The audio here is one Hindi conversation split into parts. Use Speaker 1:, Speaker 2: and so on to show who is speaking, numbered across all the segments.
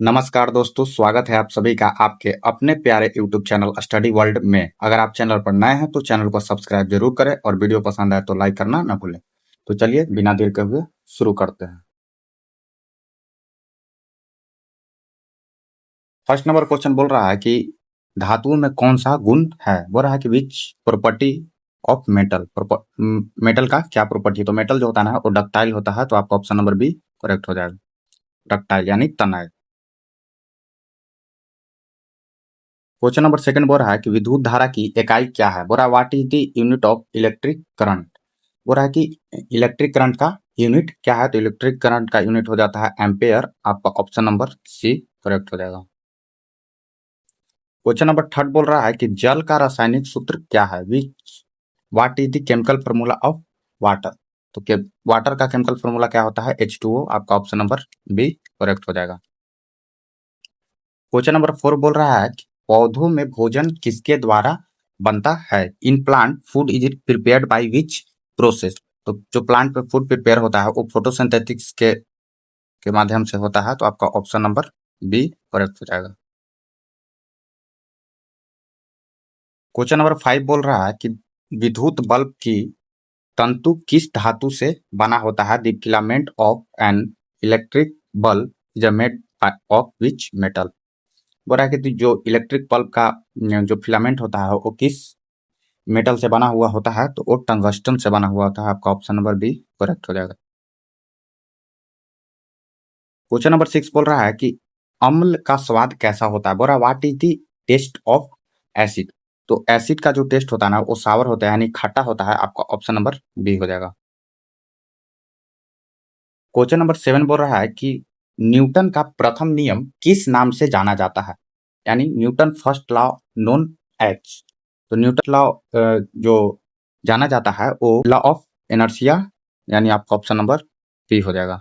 Speaker 1: नमस्कार दोस्तों, स्वागत है आप सभी का आपके अपने प्यारे YouTube चैनल स्टडी वर्ल्ड में। अगर आप चैनल पर नए हैं तो चैनल को सब्सक्राइब जरूर करें और वीडियो पसंद आए तो लाइक करना ना भूलें। तो चलिए बिना देर के हुए शुरू करते हैं। फर्स्ट नंबर क्वेश्चन बोल रहा है कि धातुओं में कौन सा गुण है। बोल रहा है कि which property of metal. Metal का क्या प्रॉपर्टी। तो मेटल जो होता है ना वो डक्टाइल होता है, तो आपका ऑप्शन नंबर बी करेक्ट हो जाएगा। डक्टाइल यानी तनाय। क्वेश्चन नंबर सेकंड बोल रहा है कि विद्युत धारा की इकाई क्या है। बोल रहा है what is the unit of electric current. बोल रहा है कि इलेक्ट्रिक करंट का यूनिट क्या है। तो इलेक्ट्रिक करंट का यूनिट हो जाता है एम्पेयर। आपका ऑप्शन नंबर सी करेक्ट हो जाएगा। क्वेश्चन नंबर थर्ड बोल रहा है कि जल का रासायनिक सूत्र क्या है। विच what is the chemical formula of water. तो वाटर का केमिकल फॉर्मूला क्या होता है H2O। आपका ऑप्शन नंबर बी करेक्ट हो जाएगा। क्वेश्चन नंबर 4 बोल रहा है कि पौधों में भोजन किसके द्वारा बनता है। In plant food is it prepared by which process. तो जो प्लांट पे फूड प्रिपेयर होता है वो फोटोसिंथेटिक्स के माध्यम से होता है। तो आपका ऑप्शन नंबर बी करेक्ट हो जाएगा। क्वेश्चन नंबर 5 बोल रहा है कि विद्युत बल्ब की तंतु किस धातु से बना होता है। The filament of an electric bulb is made of which metal. बोल रहा है कि जो इलेक्ट्रिक बल्ब का जो फिलामेंट होता है वो किस मेटल से बना हुआ होता है। तो वो टंगस्टन से बना हुआ होता है। आपका ऑप्शन नंबर बी करेक्ट हो जाएगा। क्वेश्चन नंबर 6 बोल रहा है कि अम्ल का स्वाद कैसा होता है। बोल रहा है what is the test of acid. तो एसिड का जो टेस्ट होता है ना वो सावर होता है यानी खट्टा होता है। आपका ऑप्शन नंबर बी हो जाएगा। क्वेश्चन नंबर 7 बोल रहा है कि न्यूटन का प्रथम नियम किस नाम से जाना जाता है। यानी Newton first law known as. तो न्यूटन लॉ जो जाना जाता है वो लॉ ऑफ इनर्शिया यानी आपका ऑप्शन नंबर बी हो जाएगा।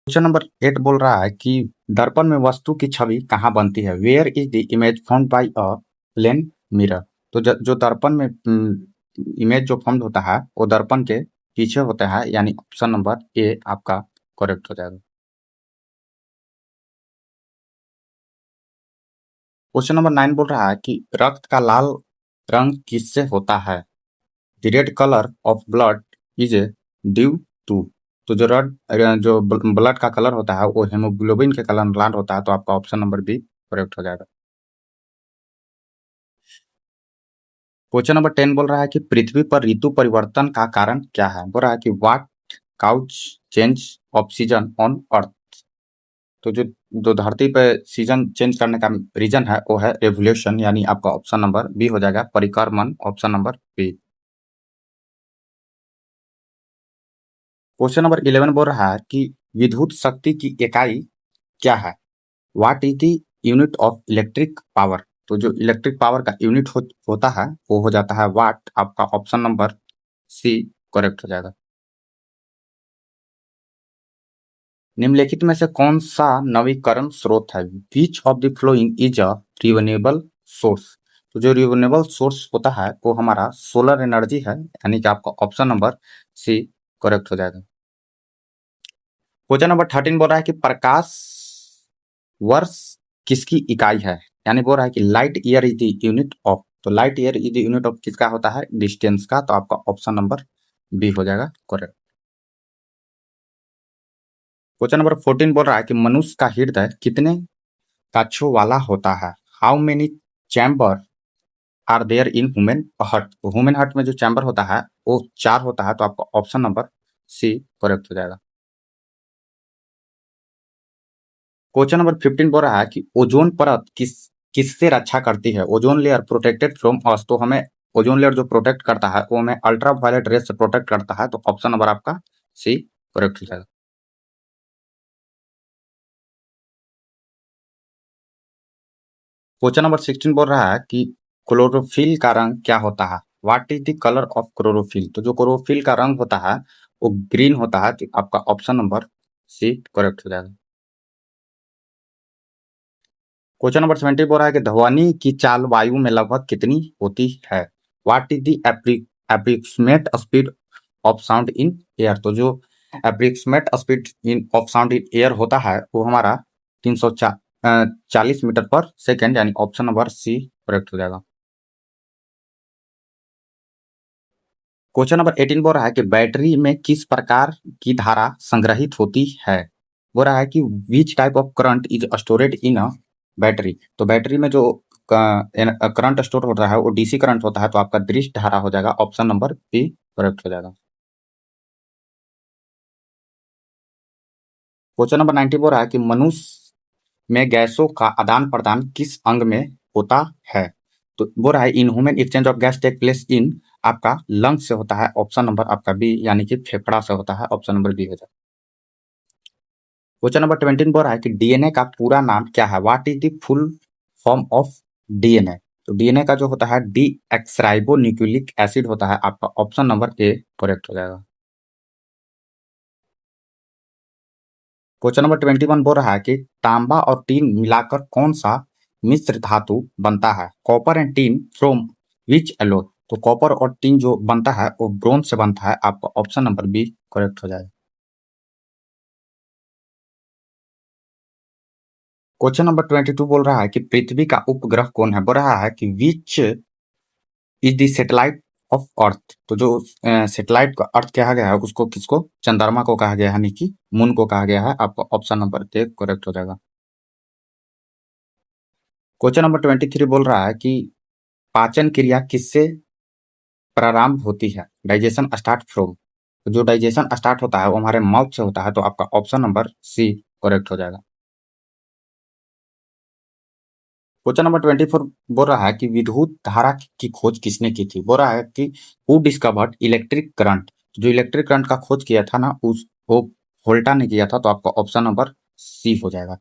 Speaker 1: क्वेश्चन नंबर 8 बोल रहा है कि दर्पण में वस्तु की छवि कहाँ बनती है। Where is the image formed by a plane mirror. तो जो दर्पण में इमेज जो फॉर्म होता है वो दर्पण के पीछे होता है यानी ऑप्शन नंबर ए आपका करेक्ट हो जाएगा। क्वेश्चन नंबर 9 बोल रहा है कि रक्त का लाल रंग किससे होता है। The red colour of blood is due to. तो जो ब्लड का कलर होता है वो हेमोग्लोबिन के कलर लाल होता है। तो आपका ऑप्शन नंबर बी करेक्ट हो जाएगा। क्वेश्चन नंबर 10 बोल रहा है कि पृथ्वी पर ऋतु परिवर्तन का कारण क्या है। बोल रहा है कि what couch change off season on earth. तो जो धरती पे सीजन चेंज करने का रीजन है वो है रेवोल्यूशन यानी आपका ऑप्शन नंबर बी हो जाएगा परिक्रमण। Option number B. Question number 11 बोल रहा है कि विद्युत शक्ति की इकाई क्या है। What is the unit of electric power. तो जो इलेक्ट्रिक पावर का यूनिट होता है वो हो जाता है वाट। आपका ऑप्शन नंबर सी करेक्ट हो जाएगा। निम्नलिखित में से कौन सा नवीकरण स्रोत है। Which of the following is a renewable source. तो जो रिन्यूएबल सोर्स होता है वो हमारा सोलर एनर्जी है यानी कि आपका ऑप्शन नंबर सी करेक्ट हो जाएगा। क्वेश्चन नंबर 13 बोल रहा है कि प्रकाश वर्ष किसकी इकाई है। यानी बोल रहा है कि light year is the unit of. तो light year is the unit of किसका होता है डिस्टेंस का। तो आपका ऑप्शन नंबर बी हो जाएगा करेक्ट। क्वेश्चन नंबर 14 बोल रहा है कि मनुष्य का हृदय कितने कक्षों वाला होता है। How many chamber are there in human heart. तो ह्यूमन हार्ट में जो चैम्बर होता है वो 4 होता है। तो आपका ऑप्शन नंबर सी करेक्ट हो जाएगा। क्वेश्चन नंबर 15 बोल रहा है कि ओजोन परत किससे रक्षा करती है। Ozone layer protected from us. तो हमें ओजोन लेयर जो प्रोटेक्ट करता है वो हमें अल्ट्रा वायलेट रेस से प्रोटेक्ट करता है। तो ऑप्शन नंबर आपका सी करेक्ट हो जाएगा। क्वेश्चन नंबर 16 बोल रहा है कि क्लोरोफिल का रंग क्या होता है। What is the colour of chlorophyll. तो जो क्लोरोफिल का रंग होता है वो ग्रीन होता है। तो आपका ऑप्शन नंबर सी करेक्ट हो जाएगा। क्वेश्चन नंबर 70 बोल रहा है कि ध्वनि की चाल वायु में लगभग कितनी होती है। What is the approximate speed of sound in air. तो जो approximate speed in of sound in air होता है वो हमारा 340 मीटर पर सेकेंड, यानी ऑप्शन नंबर सी करेक्ट हो जाएगा। क्वेश्चन नंबर 18 बोल रहा है कि बैटरी में किस प्रकार की धारा संग्रहित होती है। बोल रहा है कि which type of current is storeyed in a battery. तो बैटरी में जो करंट स्टोर होता है वो डीसी करंट होता है, तो आपका दृष्ट धारा हो जाएगा, ऑप्शन नंबर बी करेक्ट हो जाएगा। क्वेश्चन नंबर 90 बोल रहा है कि मनुष्य में गैसों का आदान प्रदान किस अंग में होता है। तो बोल रहा है in human exchange of gas take place in आपका लंग से होता है, ऑप्शन नंबर आपका बी, यानी कि फेफड़ा से होता है, ऑप्शन नंबर बी हो जाएगा। क्वेश्चन नंबर 20 बोल रहा है कि डीएनए का पूरा नाम क्या है। What is the full form of DNA. तो डीएनए का जो होता है डी एक्सराइबो न्यूक्लिक एसिड होता है, आपका ऑप्शन नंबर ए करेक्ट हो जाएगा। क्वेश्चन नंबर 21 बोल रहा है कि तांबा और टीन मिलाकर कौन सा मिश्र धातु बनता है। Copper and teen from which alloy. तो कॉपर और टीन जो बनता है वो ब्रोंज से बनता है, आपका ऑप्शन नंबर बी करेक्ट हो जाएगा। क्वेश्चन नंबर 22 बोल रहा है कि पृथ्वी का उपग्रह कौन है। बोल रहा है कि which is the satellite of earth. तो जो सैटेलाइट का अर्थ कहा गया है उसको किसको, चंद्रमा को कहा गया है, यानी कि मून को कहा गया है, आपका ऑप्शन नंबर ए करेक्ट हो जाएगा। क्वेश्चन नंबर 23 बोल रहा है कि पाचन क्रिया किससे प्रारंभ होती है। Digestion start from. जो डाइजेशन स्टार्ट होता है वो हमारे माउथ से होता है, तो आपका ऑप्शन नंबर सी करेक्ट हो जाएगा। क्वेश्चन नंबर 24 बोल रहा है कि विद्युत धारा की खोज किसने की थी। बोल रहा है कि हु डिस्कवर्ड इलेक्ट्रिक करंट। जो इलेक्ट्रिक करंट का खोज किया था ना उस वो वोल्टा ने किया था, तो आपका ऑप्शन नंबर सी हो जाएगा।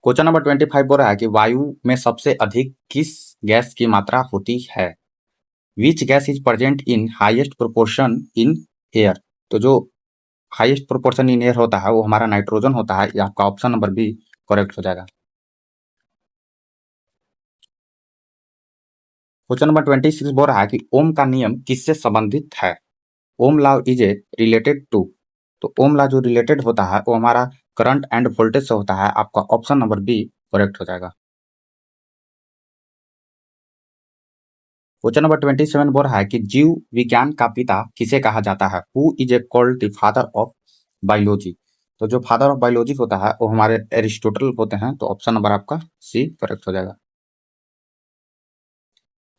Speaker 1: क्वेश्चन नंबर 25 बोल रहा है कि वायु में सबसे अधिक किस गैस की मात्रा होती है। Which gas is present in highest proportion in air. तो जो हाईएस्ट प्रोपोर्शन इन एयर होता है वो हमारा नाइट्रोजन होता है, ये आपका ऑप्शन नंबर बी करेक्ट हो जाएगा। क्वेश्चन नंबर 26 बोल रहा है कि ओम का नियम किससे संबंधित है। Ohm law is a related to. तो ओम लॉ जो रिलेटेड होता है वो हमारा करंट एंड वोल्टेज से होता है, आपका ऑप्शन नंबर बी करेक्ट हो जाएगा। क्वेश्चन नंबर 27 बोल रहा है कि जीव विज्ञान का पिता किसे कहा जाता है। Who is a called the father of biology. तो जो फादर ऑफ बायोलॉजी होता है वो हमारे एरिस्टोटल होते हैं, तो ऑप्शन नंबर आपका सी करेक्ट हो जाएगा।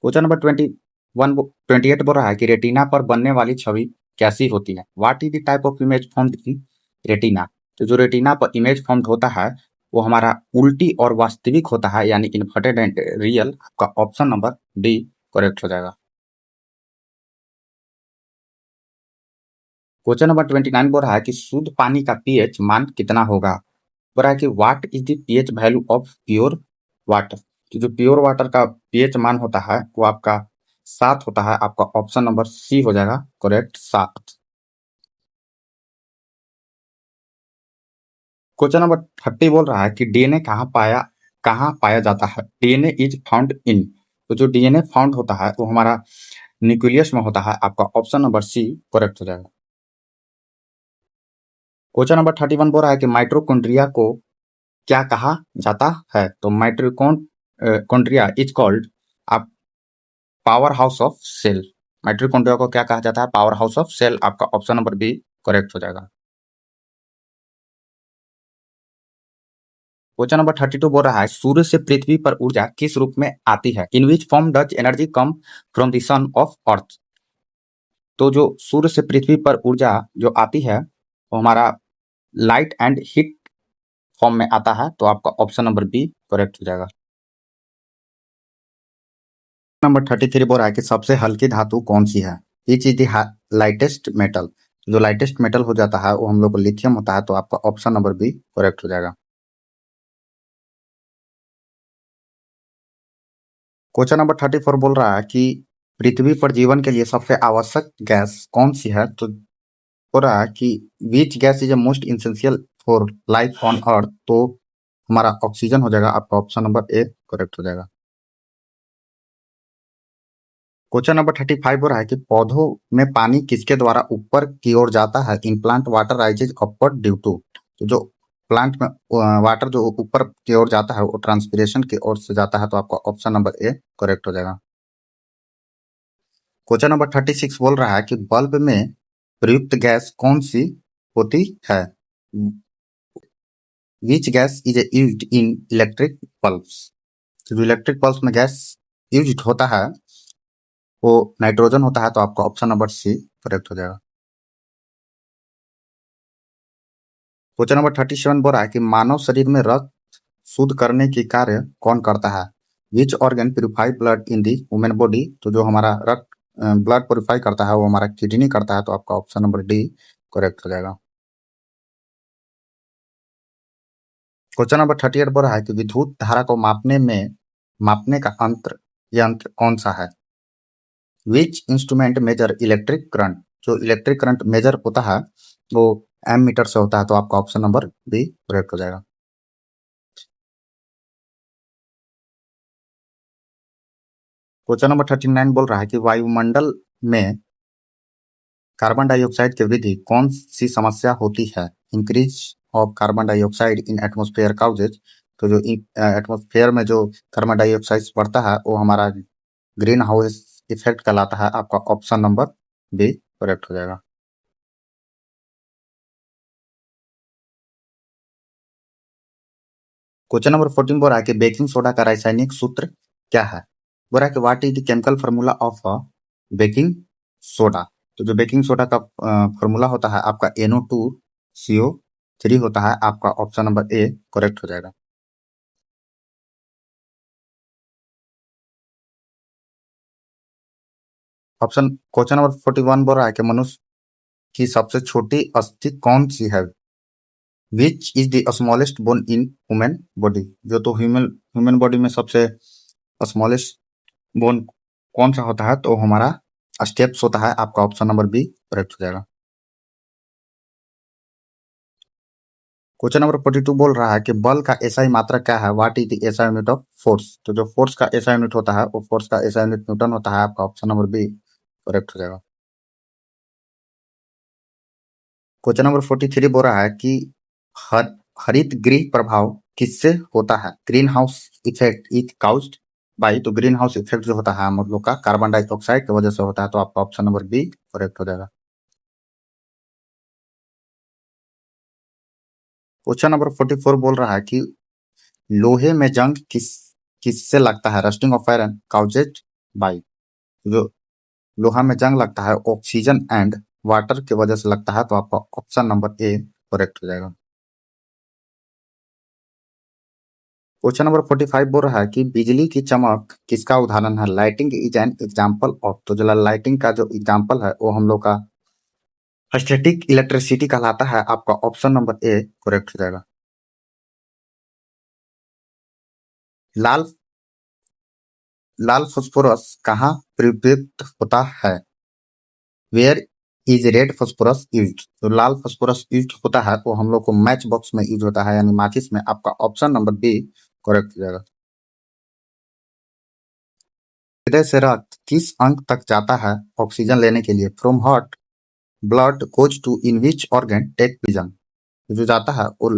Speaker 1: क्वेश्चन नंबर 28 बोल रहा है कि रेटिना पर बनने वाली छवि कैसी होती है। What is the type of image formed in retina. तो जो रेटिना पर इमेज फॉर्म्ड होता है वो हमारा उल्टी और वास्तविक होता है, यानी इन्वर्टेड एंड रियल, आपका ऑप्शन नंबर डी करेक्ट हो जाएगा। क्वेश्चन नंबर 29 बोल रहा है कि शुद्ध पानी का पीएच मान कितना होगा। बोल रहा है कि what is the pH value of pure water. तो जो प्योर वाटर का पीएच मान होता है वो आपका 7 होता है, आपका ऑप्शन नंबर सी हो जाएगा करेक्ट 7। क्वेश्चन नंबर 30 बोल रहा है कि डीएनए कहाँ पाया जाता है। DNA is found in. तो जो डीएनए फाउंड होता है वो हमारा न्यूक्लियस में होता है, आपका ऑप्शन नंबर सी करेक्ट हो जाएगा। क्वेश्चन नंबर 31 बोल रहा है कि माइटोकॉन्ड्रिया को क्या कहा जाता है। तो माइटोकॉन्ड्रिया इज कॉल्ड आप power house of cell. Mitochondria को क्या कहा जाता है, पावर हाउस ऑफ सेल, आपका ऑप्शन नंबर बी करेक्ट हो जाएगा। क्वेश्चन नंबर 32 बोल रहा है सूर्य से पृथ्वी पर ऊर्जा किस रूप में आती है। In which form does energy come from the sun of earth. तो जो सूर्य से पृथ्वी पर ऊर्जा जो आती है वो हमारा लाइट एंड हीट फॉर्म में आता है, तो आपका ऑप्शन नंबर बी करेक्ट हो जाएगा। नंबर 33 बोल रहा है कि सबसे हल्की धातु कौन सी है। Which is the lightest metal. जो लाइटेस्ट मेटल हो जाता है वो हम लोग को लिथियम होता है, तो आपका ऑप्शन नंबर बी करेक्ट हो जाएगा। क्वेश्चन नंबर 34 बोल रहा है कि पृथ्वी पर जीवन के लिए सबसे आवश्यक गैस कौन सी है। तो बोल रहा है कि which gas is most essential for life on earth. तो हमारा ऑक्सीजन हो जाएगा, आपका ऑप्शन नंबर ए करेक्ट हो जाएगा। क्वेश्चन नंबर 35 हो रहा है कि पौधों में पानी किसके द्वारा ऊपर की ओर जाता है? In plant water rises upward due to. तो जो प्लांट में वाटर जो ऊपर की ओर जाता है वो ट्रांसपिरेशन की ओर से जाता है, तो आपका ऑप्शन नंबर ए करेक्ट हो जाएगा। क्वेश्चन नंबर 36 बोल रहा है कि बल्ब में प्रयुक्त गैस कौन सी होती है? Which gas is used in electric bulbs? जो इलेक्ट्रिक बल्ब में गैस यूज्ड होता है वो नाइट्रोजन होता है, तो आपका ऑप्शन नंबर सी करेक्ट हो जाएगा। क्वेश्चन नंबर 37 बोल रहा है कि मानव शरीर में रक्त शुद्ध करने की कार्य कौन करता है? Which organ purify blood in the human body? तो जो हमारा रक्त ब्लड प्यूरिफाई करता है वो हमारा किडनी करता है, तो आपका ऑप्शन नंबर डी करेक्ट हो जाएगा। क्वेश्चन नंबर 38 बोल रहा है कि विद्युत धारा को मापने का यंत्र कौन सा है? Which instrument major electric current? जो इलेक्ट्रिक करंट मेजर होता है वो एम मीटर से होता है, तो आपका ऑप्शन नंबर बी करेक्ट हो जाएगा। क्वेश्चन नंबर 39 बोल रहा है कि वायुमंडल में कार्बन डाइऑक्साइड की वृद्धि कौन सी समस्या होती है? Increase of carbon dioxide in atmosphere causes. तो जो एटमॉस्फेयर में जो कार्बन डाइऑक्साइड बढ़ता है वो हमारा ग्रीन हाउस इफेक्ट कहलाता है, आपका ऑप्शन नंबर बी करेक्ट हो जाएगा। क्वेश्चन नंबर 14 बोल रहा है कि बेकिंग सोडा का रासायनिक सूत्र क्या है? बोल रहा है कि what is the chemical formula of baking soda? तो जो बेकिंग सोडा का फार्मूला होता है आपका NO2CO3 होता है, आपका ऑप्शन नंबर ए करेक्ट हो जाएगा। क्वेश्चन नंबर 41 बोल रहा है कि मनुष्य की सबसे छोटी अस्थि कौन सी है? Which is the smallest bone in human body? जो तो ह्यूमन बॉडी में सबसे स्मॉलेस्ट बोन कौन सा होता है? तो हमारा स्टेप्स होता है, आपका ऑप्शन नंबर बी करेक्ट हो जाएगा। क्वेश्चन नंबर 42 बोल रहा है कि बल का एसआई मात्रा क्या है? What is the SI unit of force? तो जो फोर्स का एसआई यूनिट होता है वो फोर्स का एसआई यूनिट न्यूटन होता है, आपका ऑप्शन नंबर बी करेक्ट हो जाएगा। क्वेश्चन नंबर 43 बोल रहा है कि हर हरित गृह प्रभाव किससे होता है? Green house effect is caused by. तो ग्रीन हाउस इफेक्ट जो होता है हम लोग का कार्बन डाइऑक्साइड की वजह से होता है, तो आपका ऑप्शन नंबर बी करेक्ट हो जाएगा। क्वेश्चन नंबर 44 बोल रहा है कि लोहे में जंग किससे लगता है? Rusting of iron caused by. जो लोहा में जंग लगता है ऑक्सीजन एंड वाटर की वजह से लगता है, तो आपका ऑप्शन नंबर ए करेक्ट हो जाएगा। क्वेश्चन नंबर 45 बोल रहा है कि बिजली की चमक किसका उदाहरण है? Lighting is an example of. तो जो लाइटिंग का जो एग्जाम्पल है वो हम लोग का स्टैटिक इलेक्ट्रिसिटी कहलाता है, आपका ऑप्शन नंबर ए करेक्ट हो जाएगा। लाल लाल फास्फोरस कहाँ प्रयुक्त होता है? Where is red phosphorus used? तो लाल फास्फोरस यूज होता है वो हम लोग को मैच बॉक्स में यूज होता है, यानी माचिस में, आपका ऑप्शन नंबर बी करेक्ट हो जाएगा। हृदय से रक्त किस अंग तक जाता है ऑक्सीजन लेने के लिए? From heart blood goes to in which organ take vision? जो जाता है वो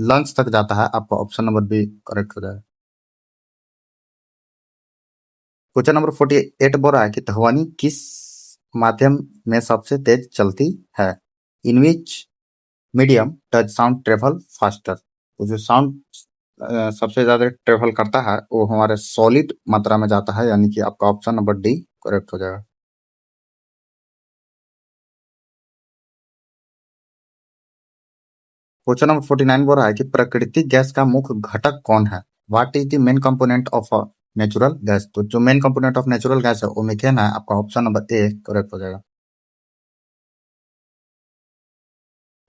Speaker 1: लंग्स तक जाता है, आपका ऑप्शन नंबर बी करेक्ट हो जाएगा। क्वेश्चन नंबर 48 बोल रहा है कि ध्वनि किस माध्यम में सबसे तेज चलती है? In which medium touch sound travel faster? तो जो साउंड सबसे ज्यादा ट्रेवल करता है वो हमारे सॉलिड मात्रा में जाता है, यानी कि आपका ऑप्शन नंबर डी करेक्ट हो जाएगा। क्वेश्चन नंबर 49 बोल रहा है कि प्राकृतिक गैस का मुख्य घटक कौन है? What is the main component of a natural gas? तो जो main component of natural gas है वो मीथेन है, आपका ऑप्शन नंबर ए करेक्ट हो जाएगा।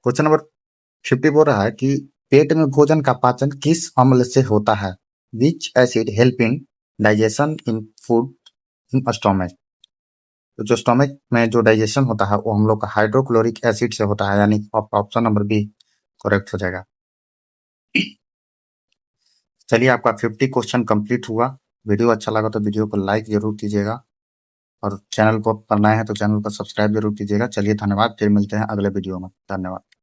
Speaker 1: क्वेश्चन नंबर 50 बोल रहा है कि पेट में भोजन का पाचन किस अम्ल से होता है? विच acid help in digestion in food in stomach? तो जो स्टोमक में जो डाइजेशन होता है वो हम लोग का हाइड्रोक्लोरिक एसिड से होता है, यानी आपका ऑप्शन नंबर बी करेक्ट हो जाएगा। चलिए आपका 50 क्वेश्चन कंप्लीट हुआ। वीडियो अच्छा लगा तो वीडियो को लाइक जरूर कीजिएगा। और चैनल को पर नए हैं तो चैनल को सब्सक्राइब जरूर कीजिएगा। चलिए धन्यवाद, फिर मिलते हैं अगले वीडियो में। धन्यवाद।